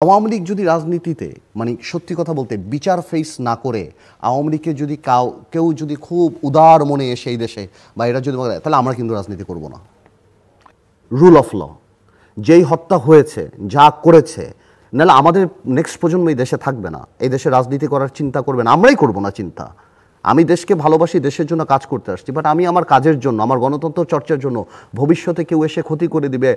আওয়ামী লীগ যদি রাজনীতিতে মানে সত্যি কথা বলতে বিচার ফেস না করে আওয়ামী লীগকে যদি কেউ যদি খুব উদার মনে এসে এই দেশে বা এরা যদি বলে তাহলে আমরা কিন্তু রাজনীতি করব না। রুল অফ ল, যেই হত্যা হয়েছে যা করেছে, নাহলে আমাদের নেক্সট প্রজন্ম এই দেশে থাকবে না, এই দেশে রাজনীতি করার চিন্তা করবে না, আমরাই করব না চিন্তা। আমি দেশকে ভালোবাসি, দেশের জন্য কাজ করতে আসছি, বাট আমি আমার কাজের জন্য, আমার গণতন্ত্র চর্চার জন্য ভবিষ্যতে কেউ এসে ক্ষতি করে দিবে,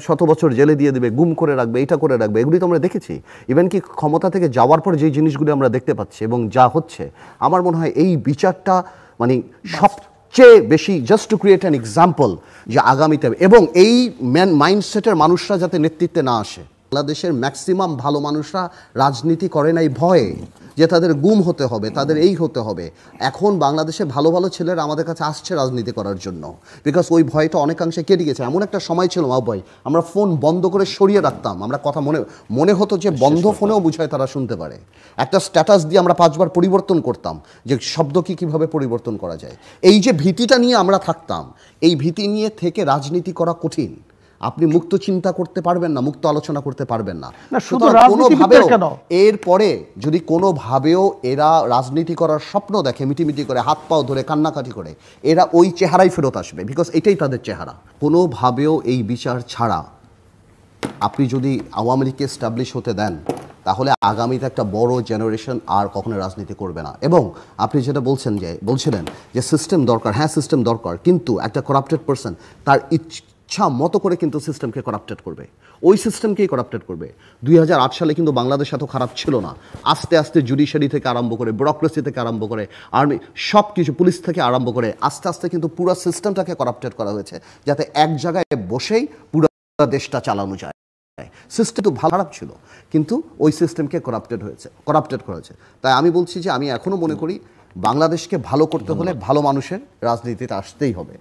শত বছর জেলে দিয়ে দিবে, গুম করে রাখবে, এটা করে রাখবে, এগুলি তো আমরা দেখেছি। ইভেন কি ক্ষমতা থেকে যাওয়ার পর যেই জিনিসগুলি আমরা দেখতে পাচ্ছি এবং যা হচ্ছে, আমার মনে হয় এই বিচারটা মানে সবচেয়ে বেশি just to create an example যে আগামীতে, এবং এই মাইন্ডসেটের মানুষরা যাতে নেতৃত্বে না আসে। বাংলাদেশের ম্যাক্সিমাম ভালো মানুষরা রাজনীতি করে নাই ভয়ে যে তাদের গুম হতে হবে, তাদের এই হতে হবে। এখন বাংলাদেশে ভালো ভালো ছেলেরা আমাদের কাছে আসছে রাজনীতি করার জন্য, বিকজ ওই ভয়টা অনেকাংশে কেটে গেছে। এমন একটা সময় ছিল ভাই, আমরা ফোন বন্ধ করে সরিয়ে রাখতাম, আমরা কথা মনে হতো যে বন্ধ ফোনেও বুঝায় তারা শুনতে পারে। একটা স্ট্যাটাস দিয়ে আমরা 5 বার পরিবর্তন করতাম যে শব্দ কীভাবে পরিবর্তন করা যায়। এই যে ভীতিটা নিয়ে আমরা থাকতাম, এই ভীতি নিয়ে থেকে রাজনীতি করা কঠিন। আপনি মুক্ত চিন্তা করতে পারবেন না, মুক্ত আলোচনা করতে পারবেন না। এরপরে যদি কোনোভাবেও এরা রাজনীতি করার স্বপ্ন দেখে, মিটিমিটি করে হাত পাও ধরে কান্নাকাটি করে, এরা ওই চেহারাই ফেরত আসবে, বিকজ এটাই তাদের চেহারা। কোনোভাবেও এই বিচার ছাড়া আপনি যদি আওয়ামী লীগকে এস্টাবলিশ হতে দেন, তাহলে আগামীতে একটা বড় জেনারেশন আর কখনো রাজনীতি করবে না। এবং আপনি যেটা বলছিলেন যে সিস্টেম দরকার, হ্যাঁ সিস্টেম দরকার, কিন্তু একটা করাপ্টেড পারসন তার ইচ্ছা মতো করে কিন্তু সিস্টেমকে করাপ্টেড করবে, ওই সিস্টেমকেই করাপ্টেড করবে। 2008 সালে কিন্তু বাংলাদেশ এত খারাপ ছিল না। আস্তে আস্তে জুডিশিয়ারি থেকে আরম্ভ করে, ব্যুরোক্রেসি থেকে আরম্ভ করে, আর্মি, সব কিছু, পুলিশ থেকে আরম্ভ করে আস্তে আস্তে কিন্তু পুরো সিস্টেমটাকে করাপ্টেড করা হয়েছে, যাতে এক জায়গায় বসেই পুরো দেশটা চালানো যায়। সিস্টেম তো ভালো খারাপ ছিল, কিন্তু ওই সিস্টেমকে করাপ্টেড করেছে। তাই আমি বলছি যে আমি এখনো মনে করি বাংলাদেশকে ভালো করতে হলে ভালো মানুষের রাজনীতিতে আসতেই হবে।